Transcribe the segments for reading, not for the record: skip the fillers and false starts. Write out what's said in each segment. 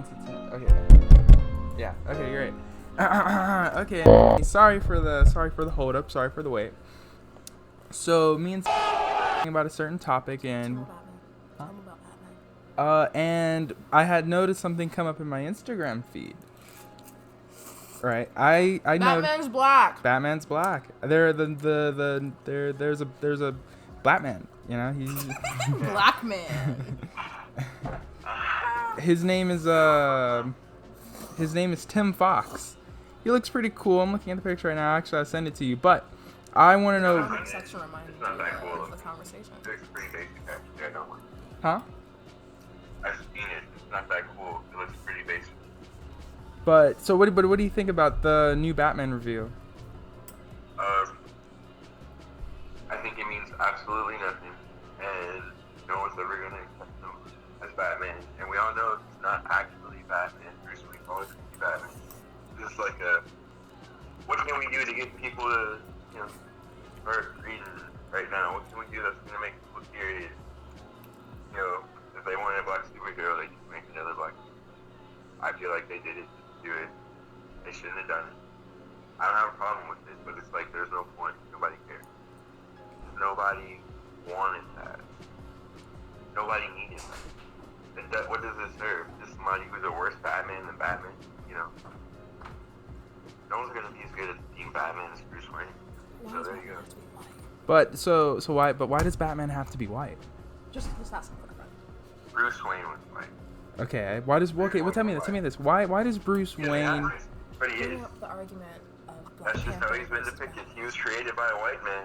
once it's okay. Yeah. Okay, you're right. Okay. Sorry for the hold up. Sorry for the wait. So me and talking about a certain topic and and I had noticed something come up in my Instagram feed. Right. I know Batman's black. Batman's black. There's a black man, you know? He's Black man. His name is Tim Fox. He looks pretty cool. I'm looking at the picture right now. Actually, I'll send it to you. But I want to know. Comment section reminded me of the conversation. It's pretty basic, actually. I don't want. Huh? I've seen it. It's not that cool. It looks pretty basic. But so what do you think about the new Batman review? I think it means absolutely nothing, and no one's ever gonna accept him as Batman. And we all know he's not actually Batman. Bruce Wayne always gonna be Batman. This is like what can we do to get people to, start reading right now? What can we do that's gonna make people curious? If they wanted a black superhero, they just make another black superhero. I feel like they did it just to do it. They shouldn't have done it. I don't have a problem with it, but it's like there's no point. Nobody cares. Nobody wanted that. Nobody needed that. What does it serve? Just somebody who's a worse Batman than Batman? No one's gonna be as good at being Batman as Bruce Wayne. So there you go. But so why? But why does Batman have to be white? Just ask him for a friend. Bruce Wayne was white. Okay. Why does? Okay. Well, tell me this. Why does Bruce Wayne? But he is. Bringing up the argument of Black That's just how Panther he's been versus depicted. He was created by a white man.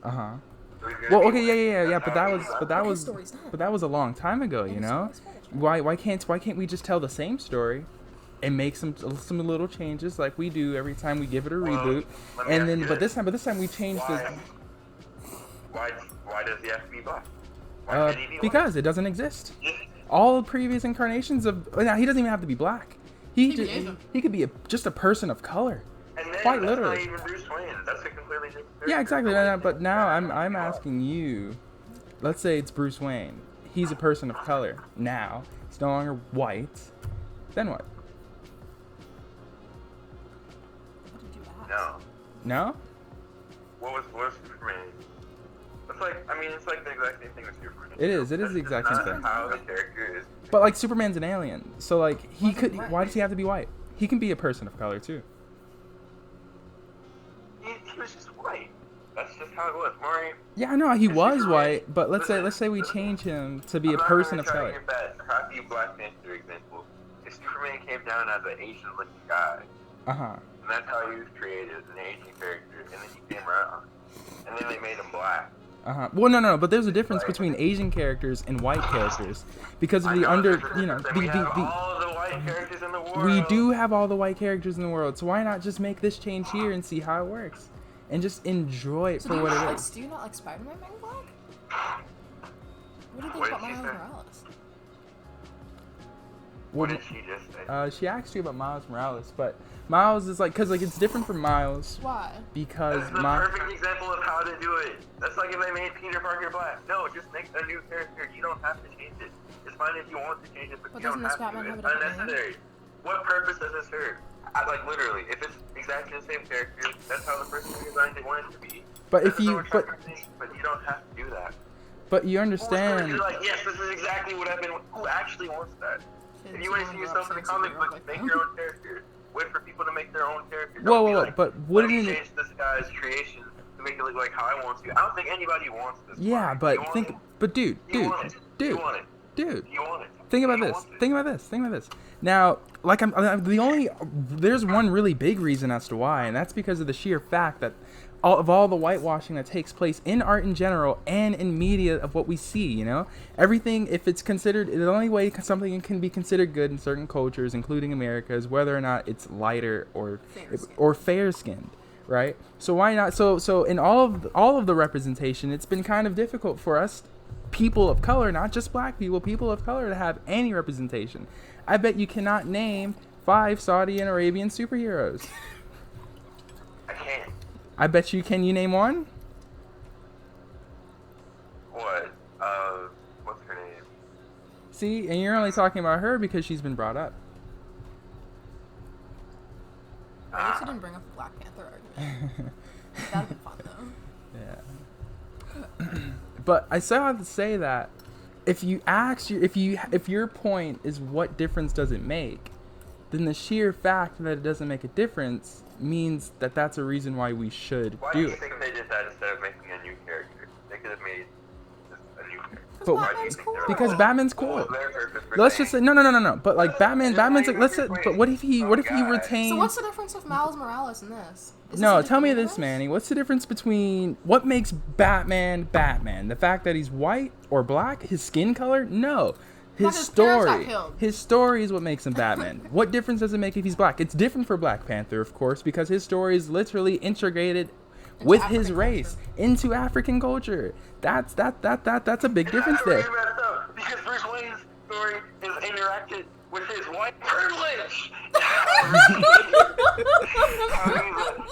Uh huh. So he's gonna Well, be okay, white. yeah. That's But how that he was, is. but that was a long time ago, you know. Why can't we just tell the same story, and make some little changes like we do every time we give it a reboot, and then but this time we changed the. Why does he have to be black? Why can't he be Because white? it doesn't exist. All previous incarnations of now he doesn't even have to be black. He could be just a person of color. And then Quite that's literally. not even Bruce Wayne. That's a completely different character. Yeah, exactly. But now I'm asking you. Let's say it's Bruce Wayne. He's a person of color now. He's no longer white. Then what? What did you ask? No. No? What was Superman? It's like the exact same thing with Superman. It is the That's exact just same not thing. how the character is. But like Superman's an alien, so like he could. Right. Why does he have to be white? He can be a person of color too. He was just white. That's just how it was. Maury. Yeah, I know he was Superman- white, but let's say we change him to be a person of I'm color. not gonna try to give that happy Black Panther example. If Superman came down as an Asian-looking guy, Uh huh. and that's how he was created, an Asian character, and then he came around, and then they made him black. Uh huh. Well, no. But there's a difference between Asian characters and white characters because of the under. You know, we have the all of the white characters in the world. we do have all the white characters in the world, so why not just make this change here and see how it works, and just enjoy it So for what it is. do you not like Spider-Man being black? What do you think What about did she Miles say? Morales? What did she just say? She asked you about Miles Morales, but Miles is because it's different from Miles Why? because That's the perfect example of how to do it. That's like if they made Peter Parker black. No, just make a new character. You don't have to change it. It's fine if you want to change it, but But you don't doesn't this have Batman to. have It's a different unnecessary. What purpose does it serve? Literally, if it's exactly the same character, that's how the person who designed it wanted it to be. But if That's you what we're trying to think, but you don't have to do that. but you You're understand. like, yes, this is exactly what I've been. Who actually wants that? If you want to see yourself in the comic book, make your own character. Wait for people to make their own character. Don't be like, but let wouldn't me it? change this guy's creation to make it look like how I want to. I don't think anybody wants this. Yeah, Mark. but You want think, it? but dude, You want it. You want it. dude. You want it. Think about You this. want it. Think about this. Now, like I'm the only. There's one really big reason as to why, and that's because of the sheer fact that all the whitewashing that takes place in art in general and in media of what we see. You know, everything. If it's considered, the only way something can be considered good in certain cultures, including America, is whether or not it's lighter or fair skinned. Right. So why not? So in all of the representation, it's been kind of difficult for us. People of color, not just black people of color, to have any representation. I bet you cannot name 5 Saudi and Arabian superheroes. I can't. I bet you, can you name one? What? What's her name? See, and you're only talking about her because she's been brought up. I guess you didn't bring up the Black Panther argument. That'd been fun though. Yeah. But I still have to say that if your point is what difference does it make, then the sheer fact that it doesn't make a difference means that that's a reason why we should Why do do you it. think they did that instead of making a new character? They could have made just a new character. But Why do you Batman's think cool. they were- Because Batman's What was cool. their purpose for Let's just say saying- no. But like Batman's like let's say, but what if he Oh, retains? So what's the difference with Miles Morales in this? Is No, this a tell me different this, universe? Manny. What's the difference between what makes Batman Batman? The fact that he's white or black? His skin color? No. His His parents got story. killed. His story is what makes him Batman. What difference does it make if he's black? It's different for Black Panther, of course, because his story is literally integrated with his African race culture. into African culture. That's a big difference That's where there. you messed up, because Bruce Wayne's story is interacted with his white privilege. He's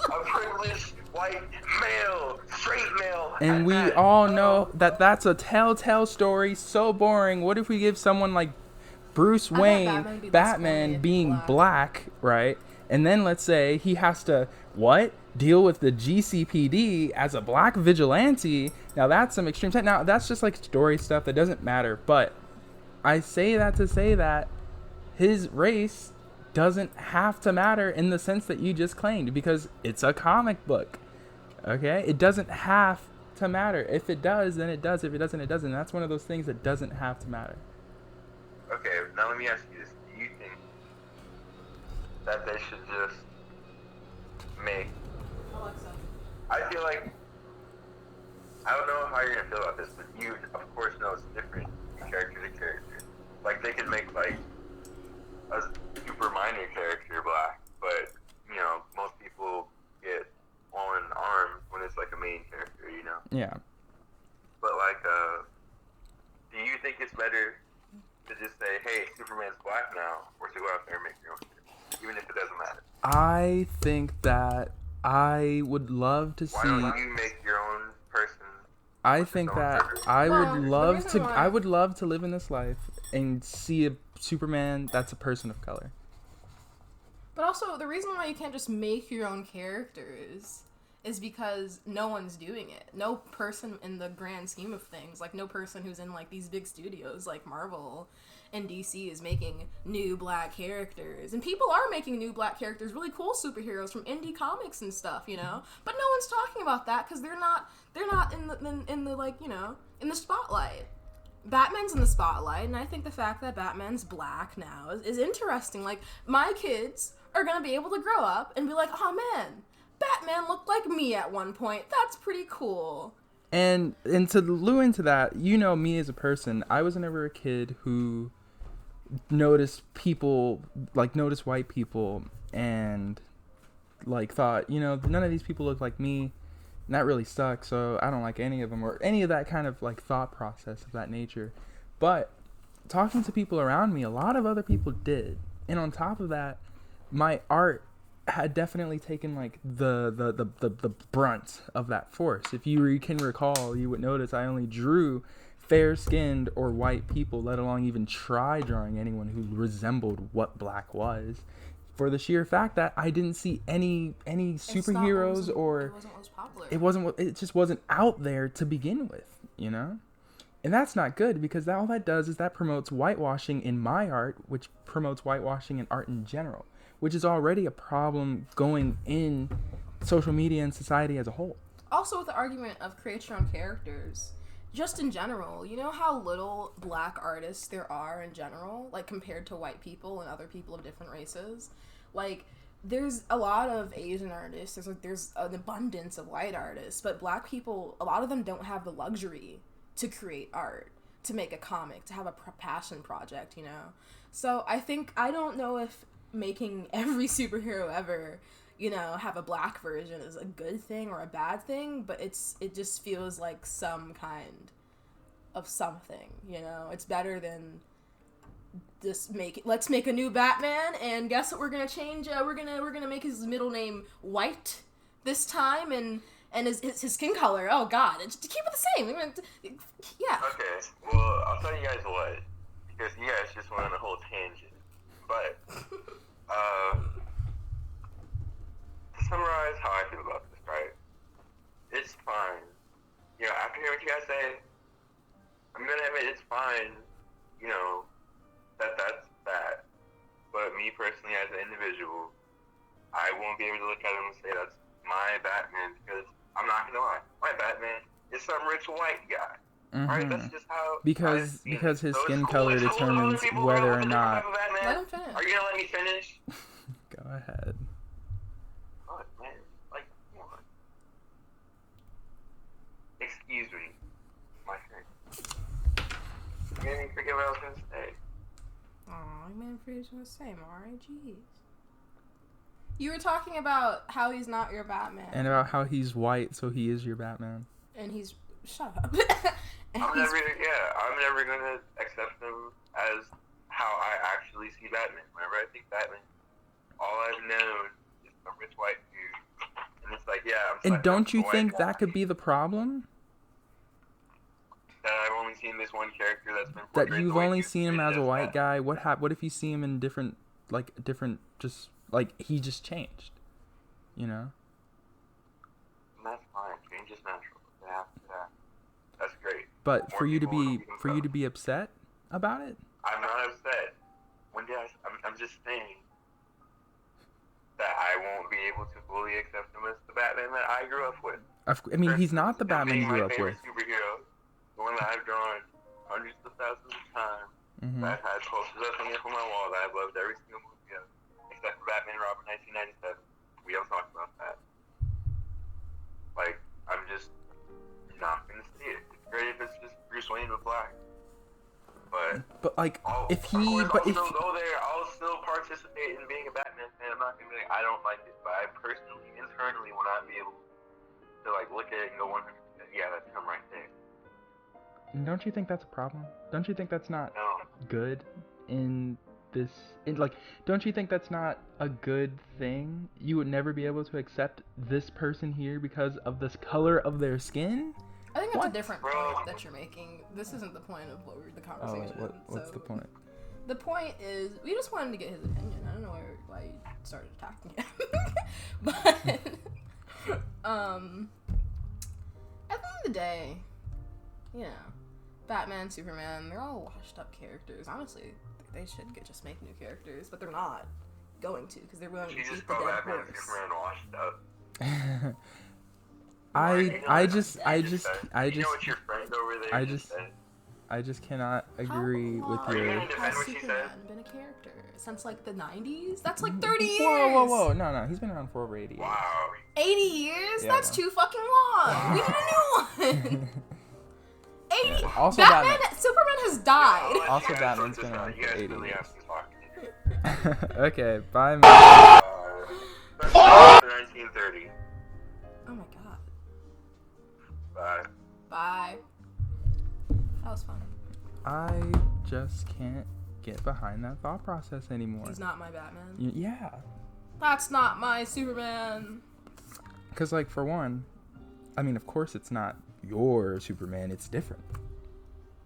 a privileged white male, straight male. And we all know that that's a telltale story. So boring. What if we give someone like Bruce I bet Wayne, Batman would be less Batman boring if being he's black, right? And then let's say he has to deal with the GCPD as a black vigilante. Now that's some extreme. Now that's just like story stuff that doesn't matter. But I say that to say that his race doesn't have to matter in the sense that you just claimed, because it's a comic book. Okay, it doesn't have to matter. If it does, then it does. If it doesn't, it doesn't. That's one of those things that doesn't have to matter. Okay, now let me ask you this. Do you think that they should just make... I feel like... I don't know how you're going to feel about this, but you, of course, know it's different from character to character. Like, they could make, like, a super minor character black, but, you know, most people get on arms when it's, like, a main character, you know? Yeah. But, like, do you think it's better to just say, hey, Superman's black now, or to go out there and make your own character, even if it doesn't matter? I think that I would love to Why see. don't you make your own person? I with think its own that purpose? I Well, would the love reason to. why- I would love to live in this life and see a Superman that's a person of color. But also, the reason why you can't just make your own characters is because no one's doing it. No person in the grand scheme of things, like no person who's in like these big studios like Marvel and DC is making new black characters. And people are making new black characters, really cool superheroes from indie comics and stuff, you know? But no one's talking about that because they're not in the like, you know, in the spotlight. Batman's in the spotlight, and I think the fact that Batman's black now is interesting. Like, my kids are gonna be able to grow up and be like, oh man, Batman looked like me at one point. That's pretty cool. And to lure into that, you know me as a person, I was never a kid who noticed white people and like thought, you know, none of these people look like me. And that really sucks, so I don't like any of them, or any of that kind of like thought process of that nature. But talking to people around me, a lot of other people did. And on top of that, my art had definitely taken like the brunt of that force. If you can recall, you would notice I only drew fair-skinned or white people, let alone even try drawing anyone who resembled what black was, for the sheer fact that I didn't see any superheroes or it wasn't what was popular. it just wasn't out there to begin with, you know? And that's not good, because all that does is that promotes whitewashing in my art, which promotes whitewashing in art in general, which is already a problem going in social media and society as a whole. Also, with the argument of create your own characters, just in general, you know how little black artists there are in general, like compared to white people and other people of different races? Like, there's a lot of Asian artists, there's an abundance of white artists, but black people, a lot of them don't have the luxury to create art, to make a comic, to have a passion project, you know? So I don't know if making every superhero ever, you know, have a black version is a good thing or a bad thing, but it just feels like some kind of something, you know? It's better than just let's make a new Batman, and guess what we're gonna change? We're gonna make his middle name White this time, and his skin color. Oh God, just keep it the same. Yeah. Okay, well, I'll tell you guys what. because you guys just went on a whole tangent. But to summarize how I feel about this, right? It's fine. You know, after hearing what you guys say, I'm gonna admit it's fine. You know, that's that. But me personally, as an individual, I won't be able to look at him and say that's my Batman because I'm not gonna lie, my Batman is some rich white guy. Right? That's just how. Because his skin color determines whether or not. Let him finish. Are you gonna let me finish? Go ahead. God, man, like, come on. Excuse me, my friend. You made me forget what I was gonna say. Aw, you made me forget what I was gonna say, Mari. Jeez. You were talking about how he's not your Batman. And about how he's white, so he is your Batman. And he's... Shut up. I'm never gonna accept him as how I actually see Batman. Whenever I think Batman, all I've known is some rich white dude. And it's like, yeah, And don't you think that could be the problem? That I've only seen this one character that's been That portrayed you've the way only he seen him as a white that. guy? What if you see him in different, just, like, he just changed? You know? And that's fine. Change is natural. It happens to that. That's great. But More for you to people be upset about it? I'm not upset. I'm just saying that I won't be able to fully accept him as the Batman that I grew up with. I mean, he's not the Batman you Being grew my up with. favorite superhero, the one that I've drawn hundreds of thousands of times. Mm-hmm. That I've had posters up hanging from my wall that I've loved every single movie of, except for Batman and Robin 1997. We don't talk about that. Like, I'm just not gonna see it. It's great if it's just Bruce Wayne with black. But like, I'll go there. I'll still participate in being a Batman fan. I'm not gonna be like, I don't like it, but I personally, internally, will not be able to like look at it and go 100%. Yeah, that's him right there. Don't you think that's a problem? Don't you think that's not No. good don't you think that's not a good thing? You would never be able to accept this person here because of this color of their skin? I think that's a different point that you're making. This isn't the point of the conversation. What's the point? The point is, we just wanted to get his opinion. I don't know why you started attacking him. But, at the end of the day, you know, Batman, Superman, they're all washed up characters. Honestly, they should just make new characters, but they're not going to because they're willing to keep the dead Batman horse. and Superman washed up. I just cannot agree with How your. long has Superman been a character? Since like the 90s? That's like 30 years! Whoa. No. He's been around for over 80 years. Wow. 80 years? Yeah, That's too fucking long! Wow. We need a new one! 80. Also, Superman has died. Also, Batman's been around for 80 really years. Okay, bye, man. 1930. Oh my god. Bye. Bye. That was fun. I just can't get behind that thought process anymore. He's not my Batman. Yeah. That's not my Superman. Because, like, for one, I mean, of course it's not your Superman. It's different.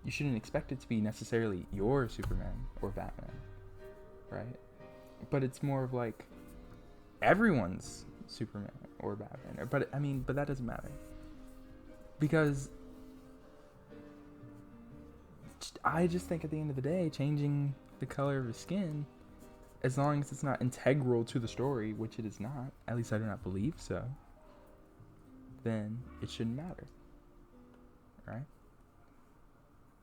You shouldn't expect it to be necessarily your Superman or Batman, right? But it's more of like everyone's Superman or Batman. But that doesn't matter. Because I just think at the end of the day, changing the color of his skin, as long as it's not integral to the story, which it is not, at least I do not believe so, then it shouldn't matter, right?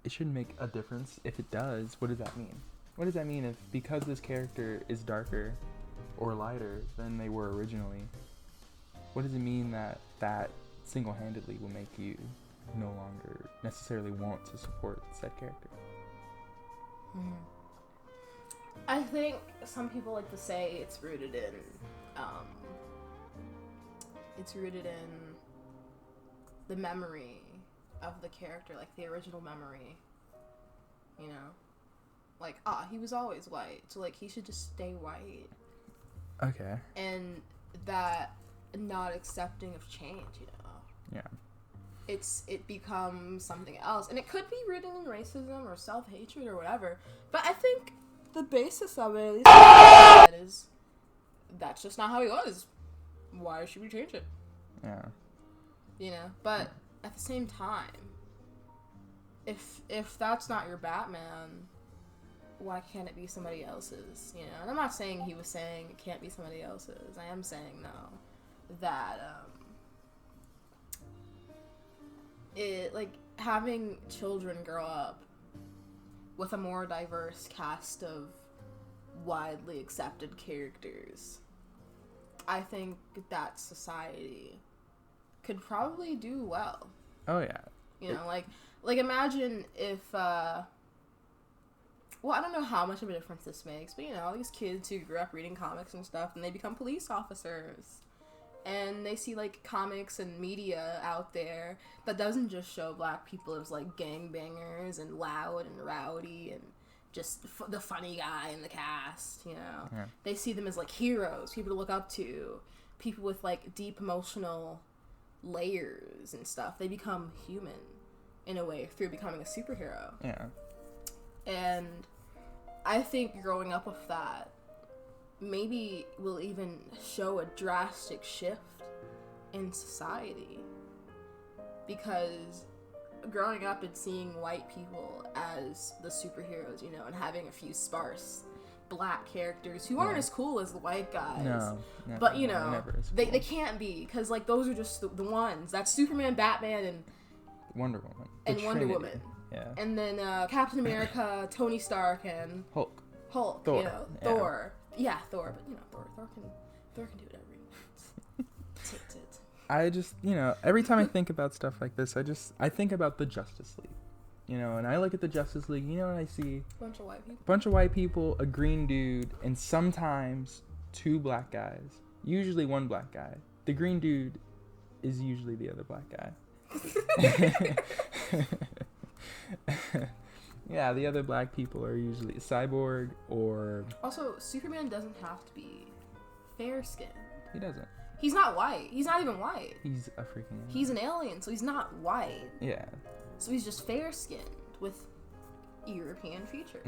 It shouldn't make a difference. If it does, what does that mean? What does that mean if, because this character is darker or lighter than they were originally, what does it mean that single-handedly will make you no longer necessarily want to support said character? I think some people like to say it's rooted in the memory of the character, like the original memory, you know, like, he was always white, so like he should just stay white. Okay. And that not accepting of change, you know. Yeah. it becomes something else, and it could be rooted in racism or self-hatred or whatever. But I think the basis of it, at least, is that's just not how he was. Why should we change it? Yeah. You know, but at the same time, if that's not your Batman, why can't it be somebody else's? You know, and I'm not saying he was saying it can't be somebody else's. I am saying though that it, like, having children grow up with a more diverse cast of widely accepted characters, I think that society could probably do well. Oh yeah. You know, like imagine if well, I don't know how much of a difference this makes, but you know, these kids who grew up reading comics and stuff, and they become police officers, and they see like comics and media out there that doesn't just show black people as like gangbangers and loud and rowdy and just the funny guy in the cast, you know. Yeah. They see them as like heroes, people to look up to, people with like deep emotional layers and stuff. They become human in a way through becoming a superhero. Yeah. And I think growing up with that maybe will even show a drastic shift in society, because growing up and seeing white people as the superheroes, you know, and having a few sparse black characters who aren't as cool as the white guys. No, but you know, never is they cool. can't be, because like those are just the ones. That's Superman, Batman, and Wonder Woman. and Wonder Woman. Yeah. And then Captain America, Tony Stark, and Hulk. Thor, you know, yeah. Thor. Yeah, Thor, but you know, Thor can do whatever he wants. Tit. I just, you know, every time I think about stuff like this, I think about the Justice League. You know, and I look at the Justice League, you know, and I see Bunch of white people, a green dude, and sometimes 2 black guys. Usually 1 black guy. The green dude is usually the other black guy. Yeah, the other black people are usually Cyborg or... Also, Superman doesn't have to be fair-skinned. He doesn't. He's not white. He's not even white. He's a freaking alien. He's an alien, so he's not white. Yeah. So he's just fair-skinned with European features.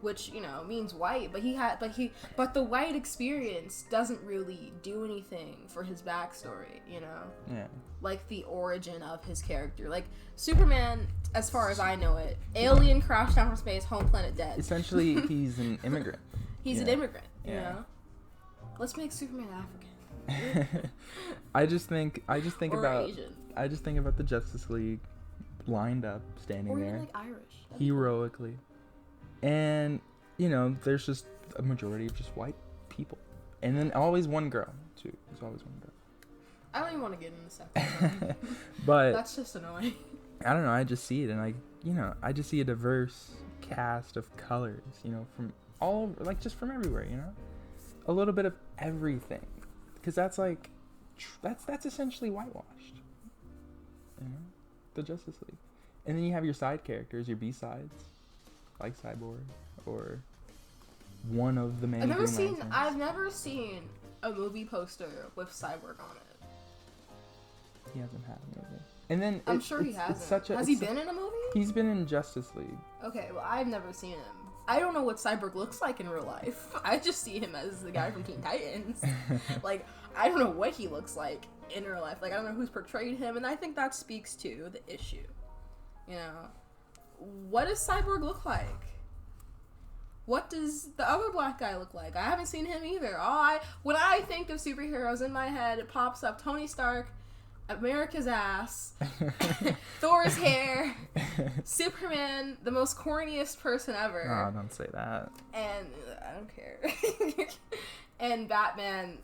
Which, you know, means white, but the white experience doesn't really do anything for his backstory, you know? Yeah. Like the origin of his character. Like Superman, as far as I know it, alien crashed down from space, home planet dead. Essentially, he's an immigrant. He's an immigrant, you Yeah. know? Let's make Superman African. I just think Or about Asian. I just think about the Justice League lined up, standing Or there even like Irish. That'd be heroically. And, you know, there's just a majority of just white people. And then always one girl, too. There's always one girl. I don't even want to get into sexism. But That's just annoying. I don't know, I just see it, and I just see a diverse cast of colors, you know, from all over, like just from everywhere, you know? A little bit of everything. Because that's like, that's essentially whitewashed. You know? The Justice League. And then you have your side characters, your B-sides, like Cyborg, or one of the many Green Lanterns. I've never seen a movie poster with Cyborg on it. He hasn't had a movie. And then I'm sure he hasn't. Has he been in a movie? He's been in Justice League. Okay, well, I've never seen him. I don't know what Cyborg looks like in real life. I just see him as the guy from Teen Titans. Like, I don't know what he looks like in real life. Like, I don't know who's portrayed him, and I think that speaks to the issue. You know, what does Cyborg look like? What does the other black guy look like? I haven't seen him either. When I think of superheroes in my head, it pops up Tony Stark, America's ass, Thor's hair, Superman, the most corniest person ever. Oh, don't say that. And I don't care. And Batman,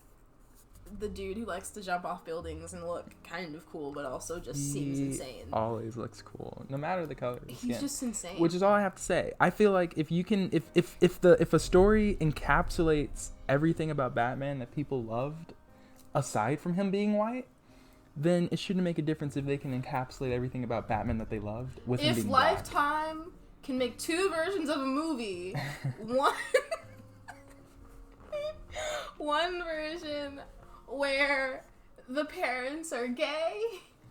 the dude who likes to jump off buildings and look kind of cool, but also just seems insane. Always looks cool, no matter the color. He's just insane. Which is all I have to say. I feel like if you can, if a story encapsulates everything about Batman that people loved, aside from him being white, then it shouldn't make a difference if they can encapsulate everything about Batman that they loved with him being black. If Lifetime can make 2 versions of a movie, one version where the parents are gay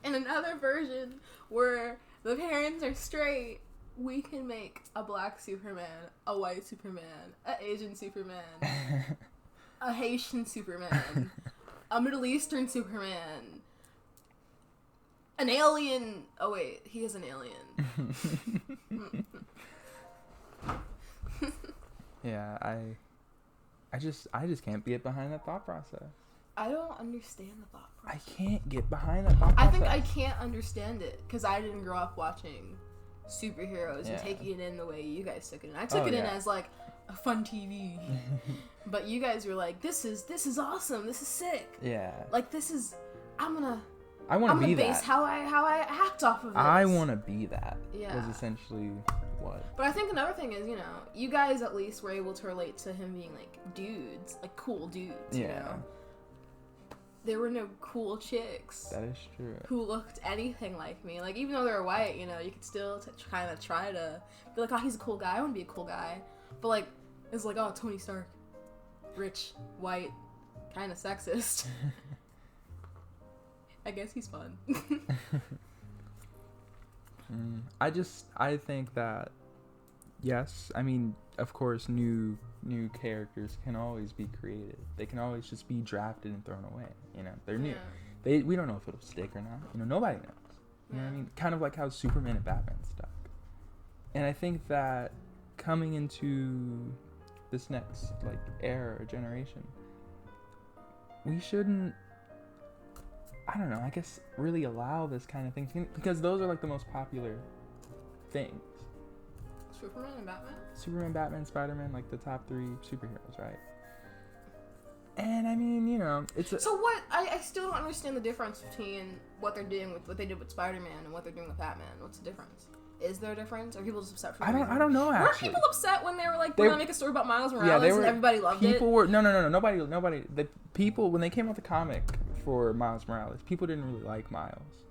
in another version where the parents are straight, we can make a black Superman, a white Superman, an Asian Superman, a Haitian Superman, a Middle Eastern Superman, an alien. Oh wait, he is an alien. Yeah, I just can't get behind that thought process. I don't understand the thought process. I can't get behind that thought process. I think I can't understand it because I didn't grow up watching superheroes and taking it in the way you guys took it in. I took it in as like a fun TV, but you guys were like, "This is awesome. This is sick. Yeah, like this is. I want to be base that. how I act off of this. I want to be that. Yeah, was essentially what. But I think another thing is, you guys at least were able to relate to him being like dudes, like cool dudes. You know? There were no cool chicks. That is true. Who looked anything like me. Like, even though they were white, you could still kind of try to be like, oh, he's a cool guy. I want to be a cool guy. But, like, it's like, oh, Tony Stark. Rich, white, kind of sexist. I guess he's fun. I think that, yes, I mean, of course, new characters can always be created. They can always just be drafted and thrown away. They're new. We don't know if it'll stick or not. Nobody knows. You know what I mean? Kind of like how Superman and Batman stuck. And I think that coming into this next era or generation, we shouldn't, I don't know, I guess really allow this kind of thing because those are the most popular things. Superman, Batman, Spider-Man, the top 3 superheroes, right? And I mean, it's so what? I still don't understand the difference between what they're doing with what they did with Spider-Man and what they're doing with Batman. What's the difference? Is there a difference? Are people just upset for? I don't know. Actually, weren't people upset when they were like, "We're gonna make a story about Miles Morales," and everybody loved it? People were no. Nobody. The people when they came out the comic for Miles Morales, people didn't really like Miles,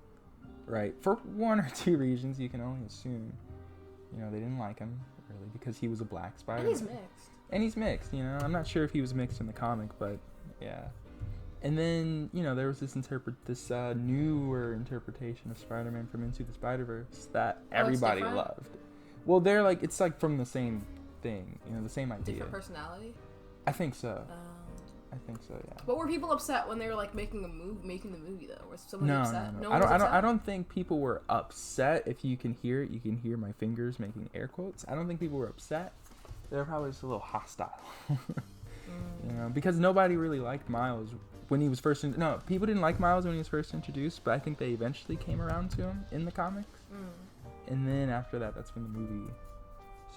right? For one or two reasons, you can only assume. They didn't like him really because he was a black Spider-Man. And he's mixed. I'm not sure if he was mixed in the comic, but yeah. And then there was this newer interpretation of Spider-Man from Into the Spider-Verse that everybody loved. Well, they're it's from the same thing, the same idea. Different personality. I think so. I think so, yeah. But were people upset when they were making the movie though? Was somebody upset? No. I don't think people were upset. If you can hear it, you can hear my fingers making air quotes. I don't think people were upset. They were probably just a little hostile. Because nobody really liked Miles when he was first people didn't like Miles when he was first introduced, but I think they eventually came around to him in the comics. And then after that, that's when the movie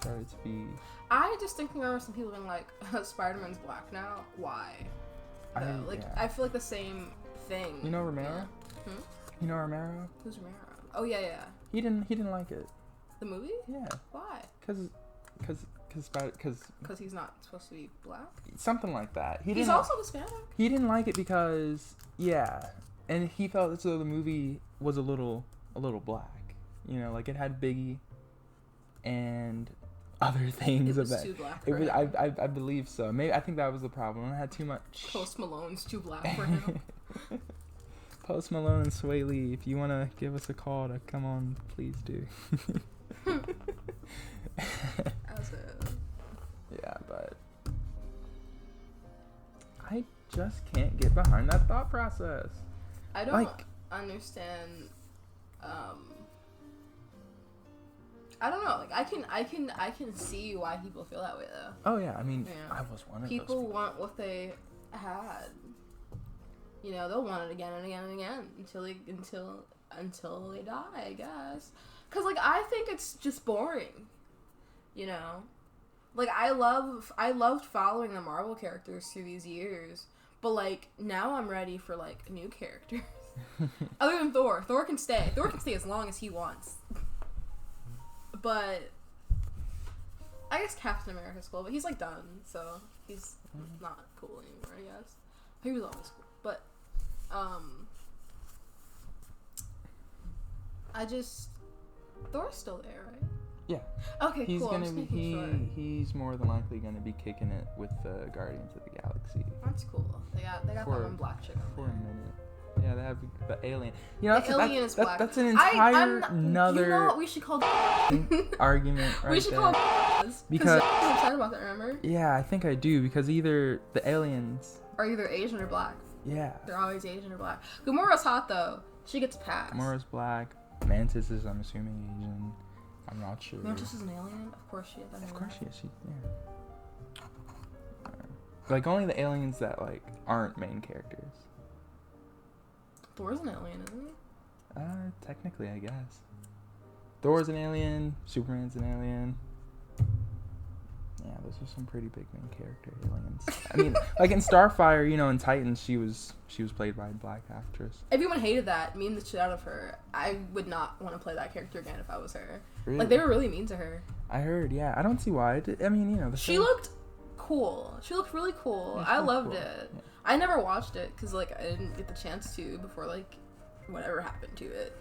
started to be. I just think there were some people being like, Spider-Man's black now. Why? I feel like the same thing. Romero? Yeah. You know Romero? Who's Romero? Oh yeah. He didn't like it. The movie? Yeah. Why? Because he's not supposed to be black? Something like that. He's also Hispanic. He didn't like it because, and he felt as though the movie was a little black. It had Biggie and other things. It was too black for him. I believe so. Maybe I think that was the problem. It had too much. Post Malone's too black for him. Post Malone and Sway Lee, if you want to give us a call to come on, please do. Yeah, but I just can't get behind that thought process. I don't understand. I don't know. I can see why people feel that way though. Oh yeah, I mean, I was one of those people. People want what they had. They'll want it again and again and again until they die, I guess. Cause I think it's just boring. I loved following the Marvel characters through these years, but now I'm ready for new characters. Other than Thor. Thor can stay as long as he wants. But I guess Captain America's cool, but he's done, so he's not cool anymore, I guess. He was always cool. But Thor's still there, right? Yeah. Okay, he's cool. He's more than likely gonna be kicking it with the Guardians of the Galaxy. That's cool. They got that one black chick on for there. a minute. Yeah, they have the alien. You know, The alien is black. that's an entire another You know what we should call argument right we should there. call Because I'm excited about that, remember? yeah, I think I do, because either the aliens, Are either Asian or black. yeah, They're always Asian or black. Gamora's hot though. She gets a pass. Gamora's black, Mantis is, I'm assuming, Asian. I'm not sure. Mantis is an alien? Of course she is. Of course she is. Like, only the aliens that, like, aren't main characters. Thor's an alien, isn't he? Technically, I guess. Thor's an alien, Superman's an alien. Yeah, those are some pretty big main character aliens. I mean, like in Starfire, you know, in Titans, she was played by a black actress. Everyone hated that, memed the shit out of her. I would not want to play that character again if I was her. Really? Like, they were really mean to her. I heard, yeah. I don't see why. I mean, you know, the She show- looked cool. She looked really cool. Yeah, she I looked loved cool. it. Yeah. I never watched it because, like, I didn't get the chance to before, like, whatever happened to it.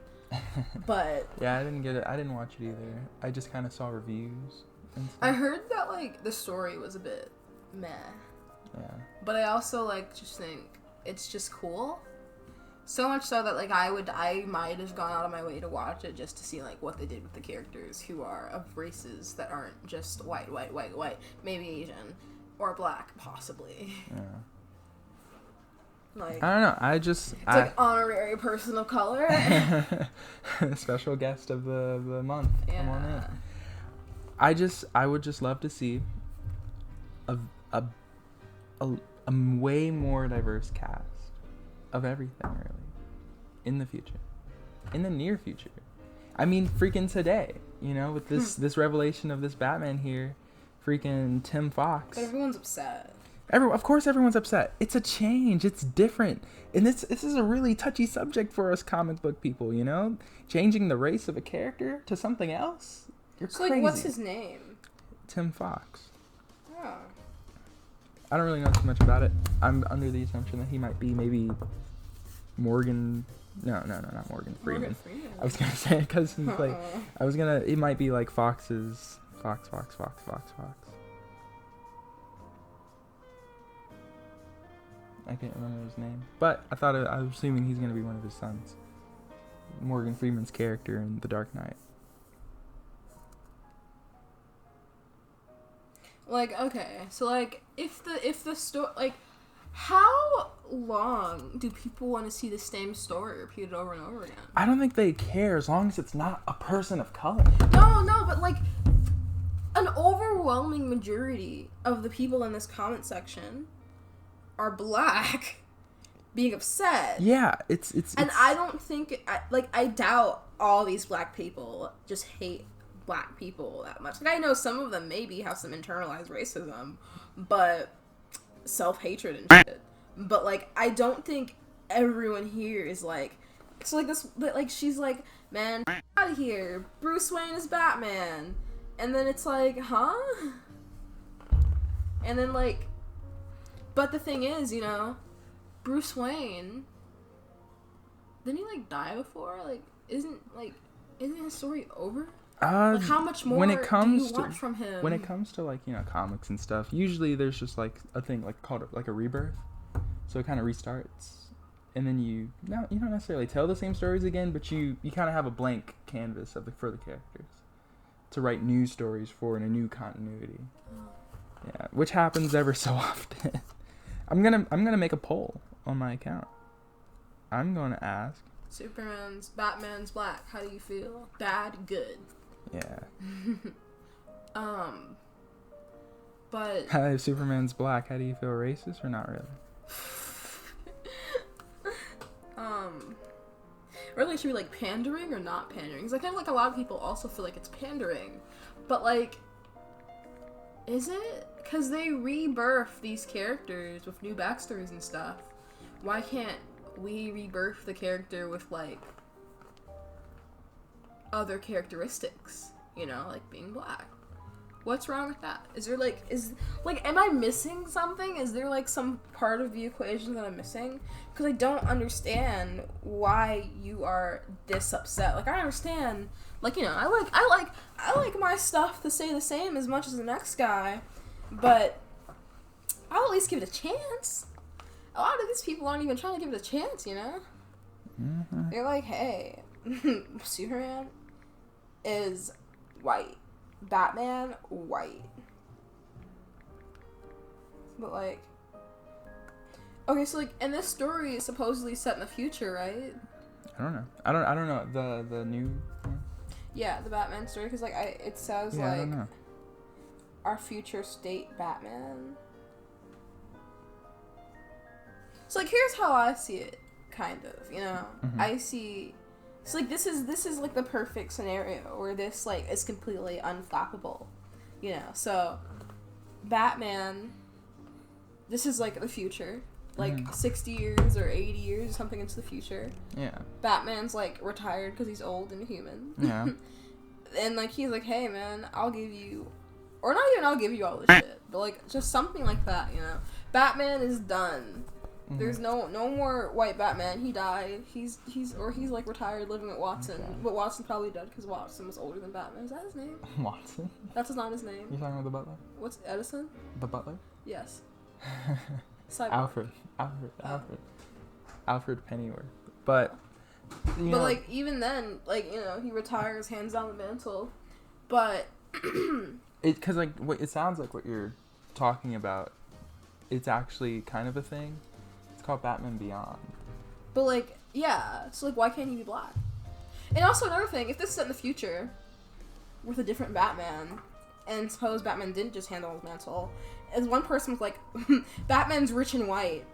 But yeah, I didn't get it. I didn't watch it either. I just kind of saw reviews and stuff. I heard that, like, the story was a bit meh. Yeah. But I also, like, just think it's just cool. So much so that, like, I might have gone out of my way to watch it just to see, like, what they did with the characters who are of races that aren't just white, maybe Asian, or black, possibly. Yeah. Like, I don't know. it's like honorary person of color. Special guest of the month. Come on in. Yeah. I would just love to see a way more diverse cast of everything, really, in the future, in the near future. I mean, freaking today, you know, with this revelation of this Batman here, freaking Tim Fox. But everyone's upset. Of course, everyone's upset. It's a change. It's different, and this is a really touchy subject for us comic book people. You know, changing the race of a character to something else. You're So, crazy. like, what's his name? Tim Fox. Oh. I don't really know too much about it. I'm under the assumption that he might be maybe Morgan. No, not Morgan Freeman. Morgan Freeman. I was gonna say because he's like. It might be like Fox's Fox. I can't remember his name, but I was assuming he's gonna be one of his sons. Morgan Freeman's character in The Dark Knight. Like, okay, so, like, if the story, like, how long do people want to see the same story repeated over and over again? I don't think they care as long as it's not a person of color. No, but, like, an overwhelming majority of the people in this comment section are black, being upset. Yeah, And I don't think, I doubt all these black people just hate black people that much. Like, I know some of them maybe have some internalized racism, but self-hatred and shit. But, like, I don't think everyone here is like, so, like, this, like, she's like, man, out of here, Bruce Wayne is Batman. And then it's like, huh? And then, like, but the thing is, you know, Bruce Wayne, didn't he, like, die before? Like, isn't his story over? Like, how much more do you want from him? When it comes to, like, you know, comics and stuff, usually there's just, like, a thing, like, called, like, a rebirth. So it kind of restarts. And then you don't necessarily tell the same stories again, but you kind of have a blank canvas for the characters to write new stories for in a new continuity. Yeah, which happens ever so often. I'm gonna make a poll on my account. I'm gonna ask. Batman's black. How do you feel? Bad, good. Yeah. But If Superman's black, how do you feel? Racist or not really? really, should be like pandering or not pandering? Because I kind of like a lot of people also feel like it's pandering, but like, is it? Because they rebirth these characters with new backstories and stuff. Why can't we rebirth the character with, like, other characteristics? You know, like being black. What's wrong with that? Is there, like, am I missing something? Is there, like, some part of the equation that I'm missing? Because I don't understand why you are this upset. Like, I understand, like, you know, I like my stuff to stay the same as much as the next guy, but I'll at least give it a chance. A lot of these people aren't even trying to give it a chance, you know? Mm-hmm. They're like, hey, Superman is white. Batman, white. But, like... Okay, so, like, and this story is supposedly set in the future, right? I don't know. I don't know. The new one? Yeah, the Batman story, because, like, it says, Yeah, I don't like, know. our future state Batman. So, like, here's how I see it, kind of, you know? Mhm. I see... So, like, this is, like, the perfect scenario where this, like, is completely unflappable, you know? So, Batman, this is, like, the future. Like, 60 years or 80 years or something into the future. Yeah. Batman's, like, retired because he's old and human. Yeah. And, like, he's like, hey, man, I'll give you... Or not even I'll give you all this shit, but, like, just something like that, you know? Batman is done. Mhm. There's no more white Batman. He died. He's like retired, living with Watson. Okay. But Watson's probably dead because Watson was older than Batman. Is that his name? Watson? That's not his name. You talking about the butler? What's Edison? The butler? Yes. Cyborg. Alfred Pennyworth. But you know, like even then, like, you know, he retires, hands down the mantle. But because like what it sounds like what you're talking about, it's actually kind of a thing. It's called Batman Beyond. But, like, yeah. So, like, why can't he be black? And also, another thing, if this is set in the future with a different Batman, and suppose Batman didn't just handle his mantle, as one person was like, Batman's rich and white.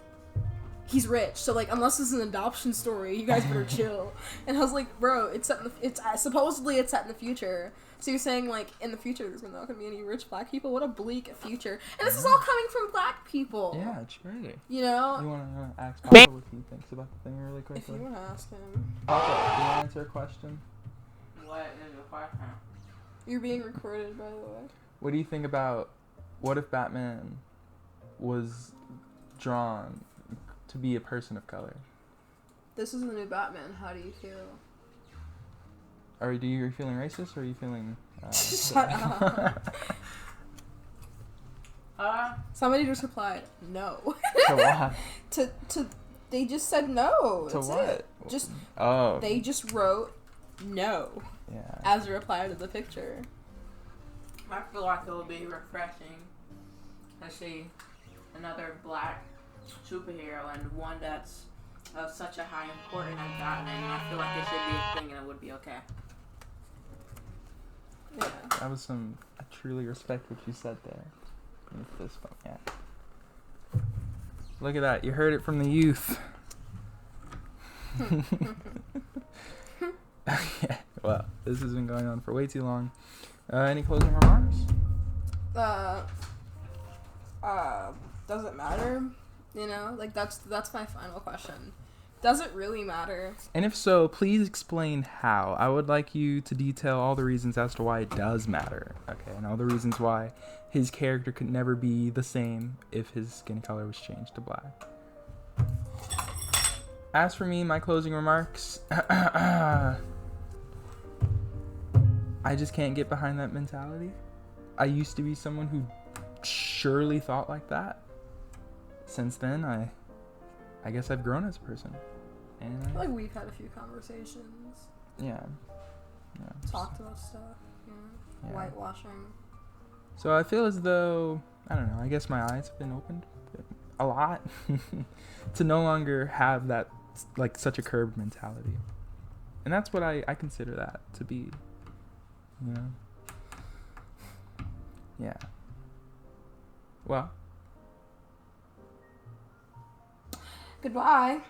He's rich, so, like, unless it's an adoption story, you guys better chill. And I was like, bro, it's set in supposedly it's set in the future. So you're saying, like, in the future there's not gonna be any rich black people? What a bleak future. And this is all coming from black people. Yeah, it's really. You know? You want to ask Papa what he thinks about the thing really quickly? If you want to ask him. Papa, do you want to answer a question? What is the question? You're being recorded, by the way. What do you think about what if Batman was drawn to be a person of color? This is the new Batman. How do you feel? Are you feeling racist or are you feeling... Shut up. Somebody just replied, no. To what? to they just said no. To That's what? it. Just Oh. they just wrote no Yeah. as a reply to the picture. I feel like it would be refreshing to see another black superhero and one that's of such a high importance as Batman. And I feel like it should be a thing and it would be okay. Yeah. That was some... I truly respect what you said there. Give me a fist bump, yeah. Look at that. You heard it from the youth. Okay. Well, this has been going on for way too long. Any closing remarks? Does it matter? You know, like that's my final question. Does it really matter? And if so, please explain how. I would like you to detail all the reasons as to why it does matter. Okay, and all the reasons why his character could never be the same if his skin color was changed to black. As for me, my closing remarks, I just can't get behind that mentality. I used to be someone who surely thought like that. Since then, I guess I've grown as a person. And I feel like we've had a few conversations, yeah. talked about stuff, you know, Yeah. whitewashing. So I feel as though, I don't know, I guess my eyes have been opened a lot to no longer have that, like, such a curbed mentality. And that's what I consider that to be, you know? Yeah. Well. Goodbye.